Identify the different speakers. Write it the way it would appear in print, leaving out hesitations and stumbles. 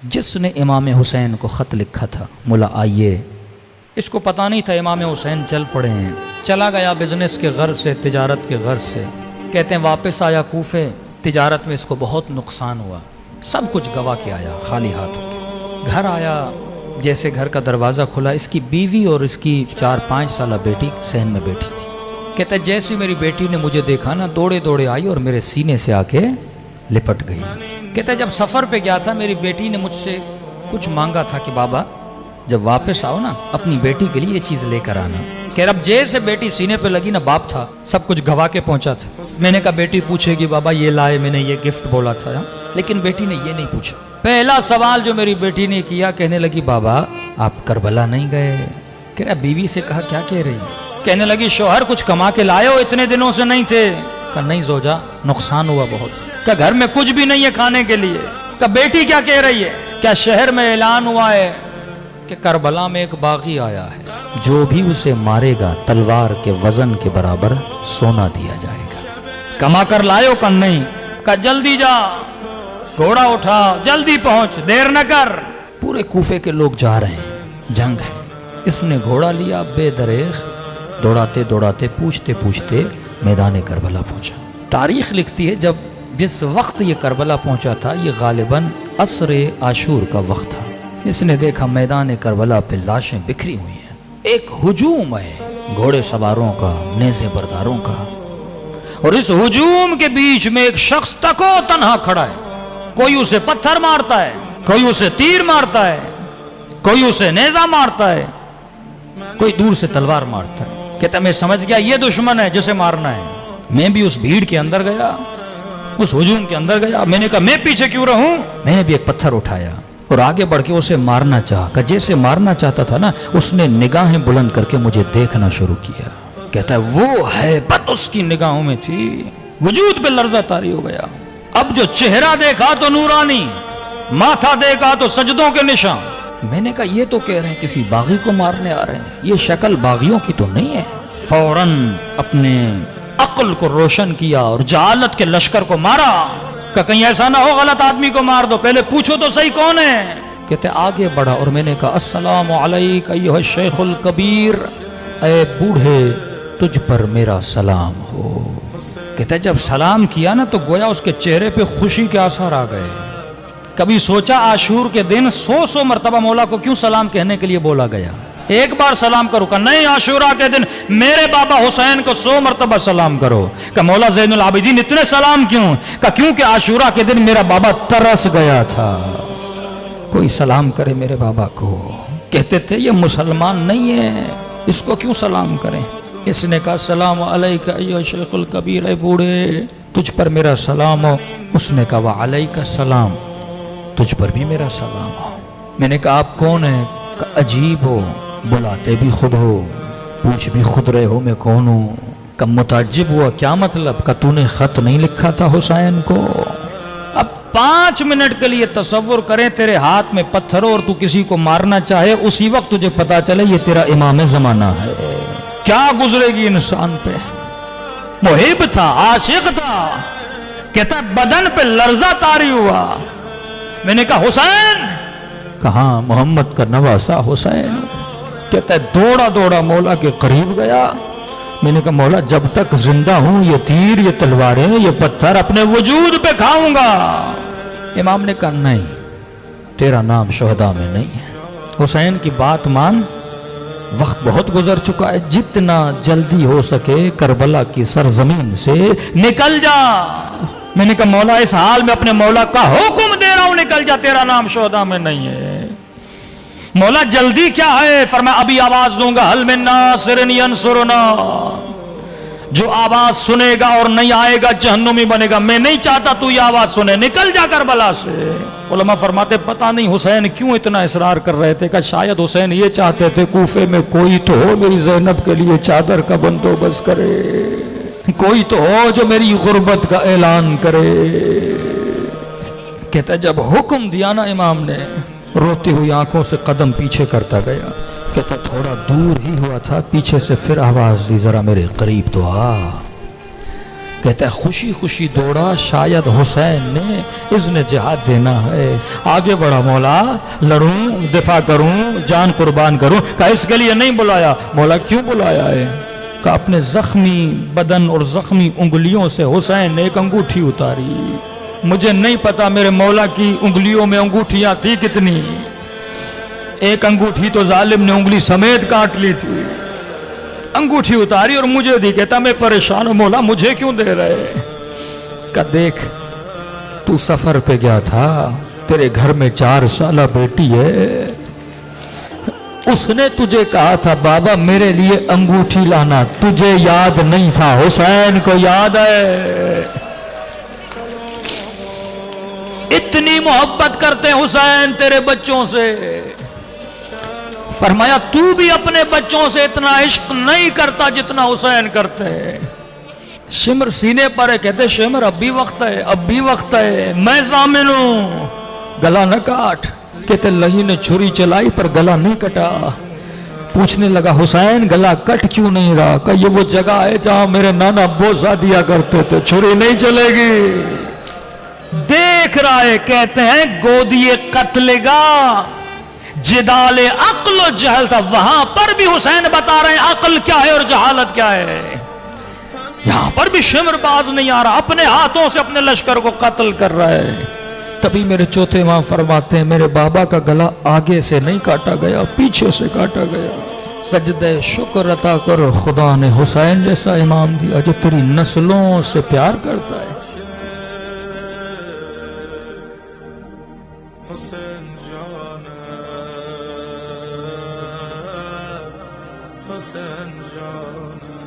Speaker 1: جس نے امام حسین کو خط لکھا تھا مولا آئیے، اس کو پتہ نہیں تھا امام حسین چل پڑے ہیں، چلا گیا بزنس کے غرض سے، تجارت کے غرض سے، کہتے ہیں واپس آیا کوفے، تجارت میں اس کو بہت نقصان ہوا، سب کچھ گوا کے آیا خالی ہاتھ ہو کے، گھر آیا، جیسے گھر کا دروازہ کھلا اس کی بیوی اور اس کی 4-5 سالہ بیٹی صحن میں بیٹھی تھی۔ کہتا ہے جیسے میری بیٹی نے مجھے دیکھا نا، دوڑے دوڑے آئی اور میرے سینے سے آ کے لپٹ گئی۔ کہتا ہے جب سفر پہ گیا تھا میری بیٹی نے مجھ سے کچھ مانگا تھا کہ بابا جب واپس آؤ نا اپنی بیٹی کے لیے یہ چیز لے کر آنا۔ کہ رب جیسے بیٹی سینے پہ لگی نا، باپ تھا سب کچھ گوا کے پہنچا تھا۔ میں نے کہا بیٹی پوچھے گی بابا یہ لائے، میں نے یہ گفٹ بولا تھا، لیکن بیٹی نے یہ نہیں پوچھا۔ پہلا سوال جو میری بیٹی نے کیا، کہنے لگی بابا آپ کربلا نہیں گئے؟ کہہ رہا بیوی سے کہا کیا کہہ رہی؟ کہنے لگی شوہر کچھ کما کے لائے ہو، اتنے دنوں سے نہیں تھے؟ کہا نہیں زوجہ نقصان ہوا بہت۔ کہا گھر میں کچھ بھی نہیں ہے کھانے کے لیے؟ کہا بیٹی کیا کہہ رہی ہے؟ کیا شہر میں اعلان ہوا ہے کہ کربلا میں ایک باغی آیا ہے، جو بھی اسے مارے گا تلوار کے وزن کے برابر سونا دیا جائے گا۔ کما کر لائے ہو؟ کہا نہیں۔ کہا جلدی جا، گھوڑا اٹھا، جلدی پہنچ، دیر نہ کر۔ پورے کوفے کے لوگ جا رہے ہیں، جنگ ہے، اس نے گھوڑا لیا، بے دریغ دوڑاتے دوڑاتے پوچھتے پوچھتے میدان کربلا پہنچا۔ تاریخ لکھتی ہے جس وقت یہ کربلا پہنچا تھا یہ غالباً عصر عاشور کا وقت تھا۔ اس نے دیکھا میدان کربلا پہ لاشیں بکھری ہوئی ہیں، ایک ہجوم ہے گھوڑے سواروں کا، نیزے برداروں کا، اور اس ہجوم کے بیچ میں ایک شخص تکو تنہا کھڑا ہے۔ کوئی اسے پتھر مارتا ہے، کوئی اسے تیر مارتا ہے، کوئی اسے نیزہ مارتا ہے، کوئی دور سے تلوار مارتا ہے۔ کہتا میں سمجھ گیا یہ دشمن ہے جسے مارنا ہے۔ میں بھی اس بھیڑ کے اندر گیا، اس ہجوم کے اندر گیا، میں نے کہا میں پیچھے کیوں رہوں؟ میں نے بھی ایک پتھر اٹھایا اور آگے بڑھ کے اسے مارنا چاہا۔ کہ جیسے مارنا چاہتا تھا نا، اس نے نگاہیں بلند کر کے مجھے دیکھنا شروع کیا۔ کہتا ہے وہ ہیبت اس کی نگاہوں میں تھی، وجود پہ لرزہ طاری ہو گیا۔ اب جو چہرہ دیکھا تو نورانی، ماتھا دیکھا تو سجدوں کے نشان۔ میں نے کہا یہ تو کہہ رہے ہیں کسی باغی کو مارنے آ رہے ہیں، یہ شکل باغیوں کی تو نہیں ہے۔ فوراً اپنے عقل کو روشن کیا اور جہالت کے لشکر کو مارا کہ کہیں ایسا نہ ہو غلط آدمی کو مار دو، پہلے پوچھو تو صحیح کون ہے۔ کہتے آگے بڑھا اور میں نے کہا السلام علیک ایھا الشیخ الکبیر، اے بوڑھے تجھ پر میرا سلام ہو۔ کہتے جب سلام کیا نا تو گویا اس کے چہرے پہ خوشی کے آثار آ گئے۔ کبھی سوچا عاشور کے دن 100 مرتبہ مولا کو کیوں سلام کہنے کے لیے بولا گیا؟ ایک بار سلام کرو، کہ نہیں عاشورہ کے دن میرے بابا حسین کو 100 مرتبہ سلام کرو۔ کہ مولا زین العابدین اتنے سلام کیوں؟ کہ کیونکہ عاشورہ کے دن میرا بابا ترس گیا تھا، کوئی سلام کرے میرے بابا کو۔ کہتے تھے یہ مسلمان نہیں ہے، اس کو کیوں سلام کریں؟ اس نے کہا السلام علیک ایھا شیخ الکبیر، اے بوڑھے تجھ پر میرا سلام ہو۔ اس نے کہا وعلیک السلام، تجھ پر بھی میرا سلام ہو۔ میں نے کہا آپ کون ہیں؟ کہ عجیب ہو، بلاتے بھی خود ہو، پوچھ بھی خود رہے ہو میں کون ہوں۔ کہ متعجب ہوا کیا مطلب؟ کہ تو نے خط نہیں لکھا تھا حسین کو؟ اب 5 منٹ کے لیے تصور کریں تیرے ہاتھ میں پتھر ہو اور تو کسی کو مارنا چاہے، اسی وقت تجھے پتا چلے یہ تیرا امام زمانہ ہے، کیا گزرے گی انسان پہ؟ محب تھا، عاشق تھا، کہتا بدن پہ لرزہ طاری ہوا۔ میں نے کہا حسین؟ کہاں محمد کا نواسا حسین۔ کہتا ہے دوڑا دوڑا مولا کے قریب گیا۔ میں نے کہا مولا جب تک زندہ ہوں یہ تیر، یہ تلواریں، یہ پتھر اپنے وجود پہ کھاؤں گا۔ امام نے کہا نہیں، تیرا نام شہداء میں نہیں ہے، حسین کی بات مان، وقت بہت گزر چکا ہے، جتنا جلدی ہو سکے کربلا کی سرزمین سے نکل جا۔ میں نے کہا مولا اس حال میں اپنے مولا کا حکم دے رہا ہوں نکل جا، تیرا نام شہداء میں نہیں ہے۔ مولا جلدی کیا ہے؟ فرمایا ابھی آواز دوں گا حل من ناصر ینصرنا، جو آواز سنے گا اور نہیں آئے گا جہنمی بنے گا۔ میں نہیں چاہتا تو یہ آواز سنے، نکل جا کربلا سے۔ علماء فرماتے پتہ نہیں حسین کیوں اتنا اصرار کر رہے تھے، کہ شاید حسین یہ چاہتے تھے کوفے میں کوئی تو ہو میری زینب کے لیے چادر کا بندوبست کرے، کوئی تو ہو جو میری غربت کا اعلان کرے۔ کہتا جب حکم دیا نا امام نے، روتی ہوئی آنکھوں سے قدم پیچھے کرتا گیا۔ کہتا تھوڑا دور ہی ہوا تھا، پیچھے سے پھر آواز دی ذرا میرے قریب تو آ۔ کہتا ہے خوشی خوشی دوڑا، شاید حسین نے اذن جہاد دینا ہے۔ آگے بڑھا، مولا لڑوں، دفاع کروں، جان قربان کروں۔ کہا اس کے لیے نہیں بلایا۔ مولا کیوں بلایا ہے؟ کہ اپنے زخمی بدن اور زخمی انگلیوں سے حسین نے ایک انگوٹھی اتاری۔ مجھے نہیں پتا میرے مولا کی انگلیوں میں انگوٹھیاں تھی کتنی، ایک انگوٹھی تو ظالم نے انگلی سمیت کاٹ لی تھی۔ انگوٹھی اتاری اور مجھے دی، کہتا میں پریشان ہوں، مولا مجھے کیوں دے رہے؟ کہ دیکھ تو سفر پہ گیا تھا، تیرے گھر میں 4 سالہ بیٹی ہے، اس نے تجھے کہا تھا بابا میرے لیے انگوٹھی لانا، تجھے یاد نہیں تھا، حسین کو یاد ہے۔ اتنی محبت کرتے حسین تیرے بچوں سے۔ فرمایا تو بھی اپنے بچوں سے اتنا عشق نہیں کرتا جتنا حسین کرتے ہیں۔ شمر سینے پر ہے، کہتے شمر اب بھی وقت ہے، اب بھی وقت ہے، میں ضامن ہوں، گلا نہ کاٹ۔ کہتے لہی نے چھری چلائی پر گلا نہیں کٹا۔ پوچھنے لگا حسین گلا کٹ کیوں نہیں رہا؟ کہ یہ وہ جگہ ہے جہاں میرے نانا بوسہ دیا کرتے تھے، چھری نہیں چلے گی۔ دیکھ رہا ہے، کہتے ہیں گودی قتل گا جدال عقل و جہل تھا، وہاں پر بھی حسین بتا رہے ہیں عقل کیا ہے اور جہالت کیا ہے۔ یہاں پر بھی شمر باز نہیں آ رہا، اپنے ہاتھوں سے اپنے لشکر کو قتل کر رہا ہے۔ تبھی میرے چوتھے امام فرماتے ہیں میرے بابا کا گلا آگے سے نہیں کاٹا گیا، پیچھے سے کاٹا گیا۔ سجدہ شکر عطا کر، خدا نے حسین جیسا امام دیا جو تیری نسلوں سے پیار کرتا ہے۔
Speaker 2: حسین جان حسین جان